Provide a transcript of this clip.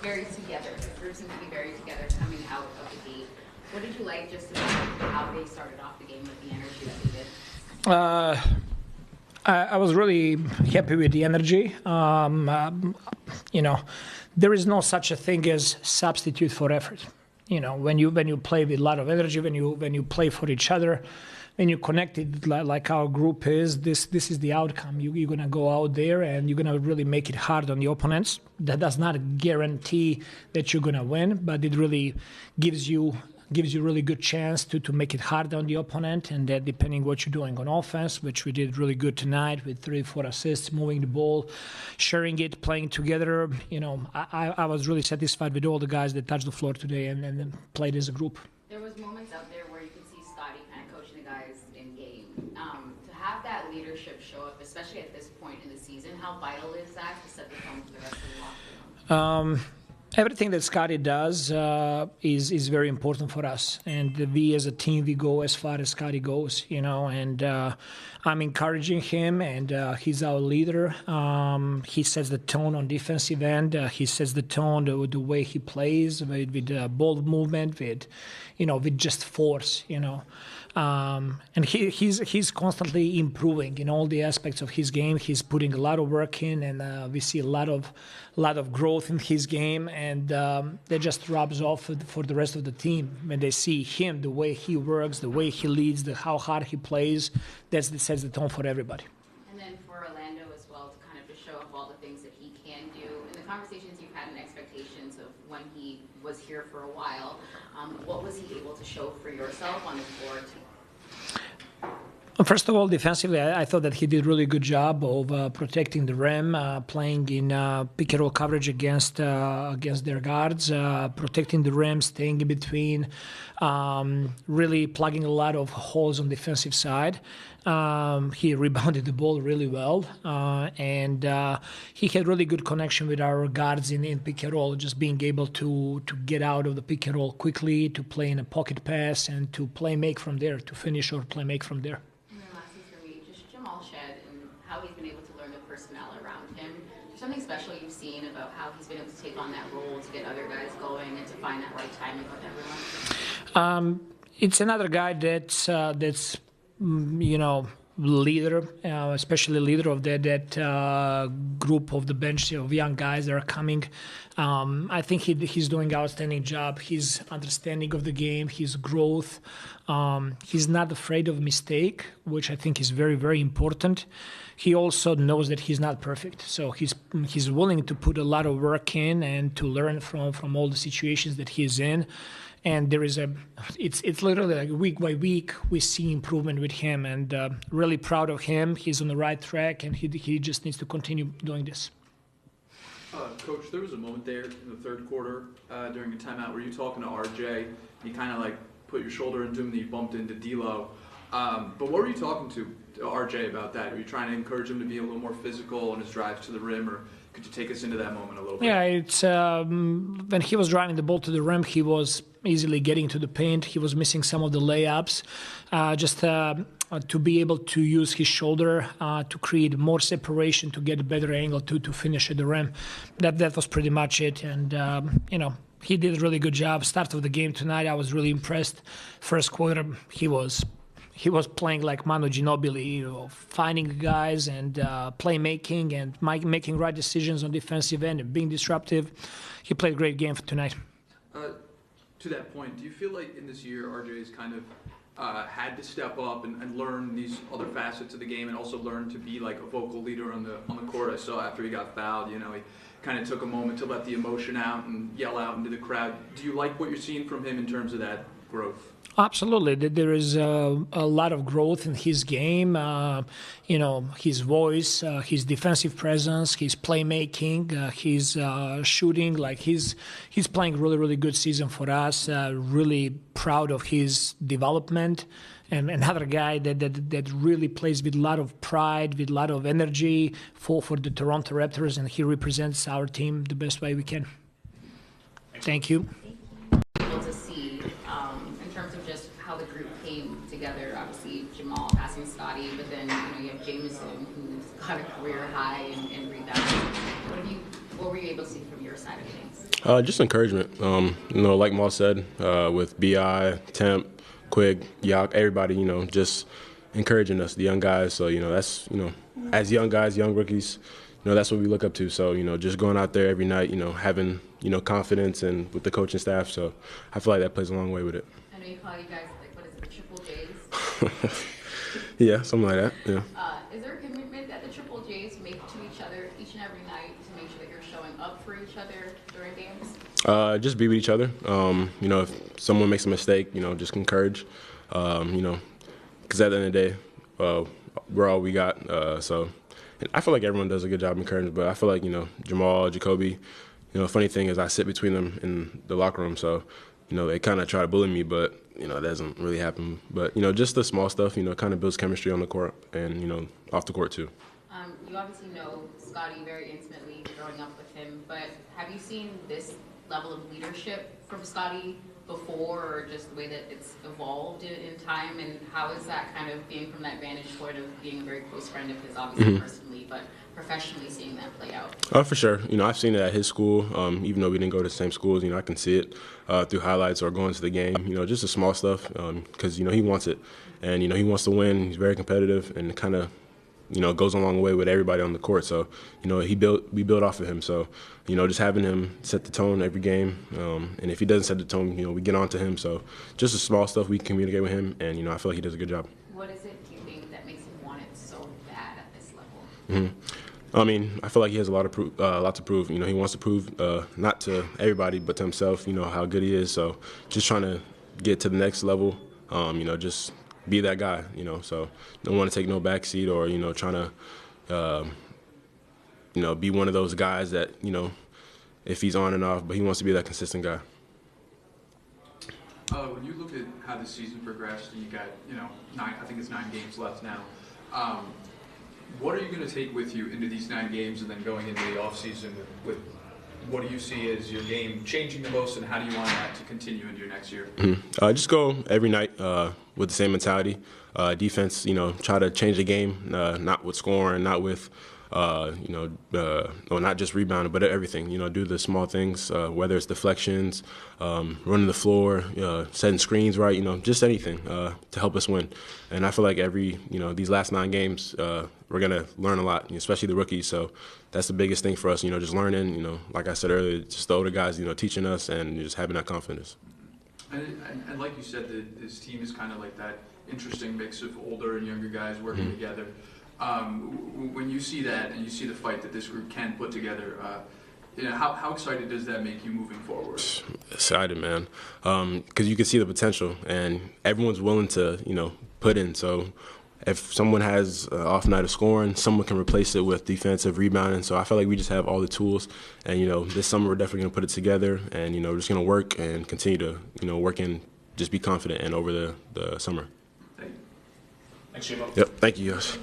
very together. The group seemed to be very together coming out of the gate. What did you like just about how they started off the game with the energy that they did? I was really happy with the energy. There is no such a thing as substitute for effort. When you play with a lot of energy, when you play for each other, when you connected like our group is, this is the outcome. You're gonna go out there and you're gonna really make it hard on the opponents. That does not guarantee that you're gonna win, but it really gives you really good chance to make it hard on the opponent, and that depending what you're doing on offense, which we did really good tonight with 3-4 assists, moving the ball, sharing it, playing together. I was really satisfied with all the guys that touched the floor today and played as a group. There was moments out there where you could see Scottie kind of coaching the guys in game. To have that leadership show up, especially at this point in the season, how vital is that to set the tone for the rest of the locker room? Everything that Scottie does is very important for us, and we as a team, we go as far as Scottie goes, and I'm encouraging him, and he's our leader. He sets the tone on defensive end. He sets the tone with the way he plays, with ball movement, with just force, and he's constantly improving in all the aspects of his game. He's putting a lot of work in, and we see a lot of growth in his game, and that just rubs off for the rest of the team when they see him, the way he works, the way he leads, how hard he plays. That sets the tone for everybody. And then for Orlando as well, to kind of just show up all the things that he can do. In the conversations you've had and expectations of when he was here for a while, what was he able to show for yourself on the floor? First of all, defensively, I thought that he did a really good job of protecting the rim, playing in pick and roll coverage against their guards, protecting the rim, staying in between, really plugging a lot of holes on the defensive side. He rebounded the ball really well, and he had really good connection with our guards in pick and roll, just being able to get out of the pick and roll quickly, to play in a pocket pass, and to play make from there, to finish or play make from there. How he's been able to learn the personnel around him. Something special you've seen about how he's been able to take on that role to get other guys going and to find that right timing with everyone? It's another guy that's leader, especially leader of that group of the bench of young guys that are coming. I think he's doing an outstanding job. His understanding of the game, his growth. He's not afraid of mistake, which I think is very, very important. He also knows that he's not perfect, so he's willing to put a lot of work in and to learn from all the situations that he's in. And it's literally like week by week we see improvement with him, and really proud of him. He's on the right track, and he just needs to continue doing this. Coach, there was a moment there in the third quarter during a timeout where you talking to RJ. You kind of like put your shoulder into him, and you bumped into D'Lo. But what were you talking to RJ about that? Were you trying to encourage him to be a little more physical on his drives to the rim, or could you take us into that moment a little bit? Yeah, it's when he was driving the ball to the rim, he was easily getting to the paint. He was missing some of the layups. To be able to use his shoulder to create more separation, to get a better angle to finish at the rim. That was pretty much it. And, he did a really good job. Start of the game tonight, I was really impressed. First quarter, he was playing like Manu Ginobili, finding the guys and playmaking and making right decisions on defensive end and being disruptive. He played a great game for tonight. To that point, do you feel like in this year RJ's kind of had to step up and learn these other facets of the game, and also learn to be like a vocal leader on the court? I saw after he got fouled, he kind of took a moment to let the emotion out and yell out into the crowd. Do you like what you're seeing from him in terms of that growth? Absolutely. There is a lot of growth in his game, his voice, his defensive presence, his playmaking, his shooting. Like he's playing really, really good season for us. Really proud of his development. And another guy that really plays with a lot of pride, with a lot of energy for the Toronto Raptors, and he represents our team the best way we can. Thank you. Able to see in terms of just how the group came together. Obviously, Jamal passing Scottie, but then you have Jameson, who's got a career high in rebounds. What were you able to see from your side of things? Just encouragement. Like Maul said, with BI, Temp, Quig, Yak, everybody, just encouraging us, the young guys. So, that's, as young guys, young rookies, that's what we look up to. So, just going out there every night, having, confidence and with the coaching staff. So I feel like that plays a long way with it. I know you call you guys, like, what is it, the Triple J's? Yeah, something like that, yeah. Is there a commitment that the Triple J's make to each other each and every night to make sure that you're showing up for each other during games? Just be with each other. If someone makes a mistake, just encourage. Because at the end of the day, we're all we got. So I feel like everyone does a good job encouraging, but I feel like, Jamal, Jacoby, funny thing is I sit between them in the locker room. So, they kind of try to bully me, but, it doesn't really happen. But, just the small stuff, kind of builds chemistry on the court and, off the court too. You obviously know Scottie very intimately growing up with him, but have you seen this level of leadership from Scottie before, or just the way that it's evolved in time, and how is that kind of being from that vantage point of being a very close friend of his, obviously personally, but professionally seeing that play out? For sure. I've seen it at his school, even though we didn't go to the same schools. I can see it through highlights or going to the game. Just the small stuff, because he wants it, and he wants to win. He's very competitive, and kind of goes a long way with everybody on the court. So, we build off of him. So, just having him set the tone every game. And if he doesn't set the tone, we get on to him. So, just the small stuff, we communicate with him, and, I feel like he does a good job. What is it, do you think, that makes him want it so bad at this level? I feel like he has a lot to prove. He wants to prove, not to everybody, but to himself, how good he is. So, just trying to get to the next level, just be that guy, so don't want to take no backseat or, trying to, be one of those guys that, if he's on and off, but he wants to be that consistent guy. When you look at how the season progressed, and you got, I think it's 9 games left now, what are you going to take with you into these 9 games and then going into the offseason with what do you see as your game changing the most, and how do you want that to continue into your next year? Just go every night with the same mentality. Defense, try to change the game, not with scoring, not with, not just rebounding, but everything. Do the small things, whether it's deflections, running the floor, setting screens right, just anything to help us win. And I feel like these last 9 games, we're going to learn a lot, especially the rookies. So that's the biggest thing for us, just learning, like I said earlier, just the older guys, teaching us and just having that confidence. And like you said, this team is kind of like that interesting mix of older and younger guys working together. When you see that and you see the fight that this group can put together, how excited does that make you moving forward? Excited, man, because you can see the potential, and everyone's willing to, put in. So if someone has an off night of scoring, someone can replace it with defensive rebounding. So I feel like we just have all the tools, and this summer we're definitely gonna put it together, and we're just gonna work and continue to work and just be confident and over the summer. Thank you. Thanks, Jimbo. Yep. Thank you, guys.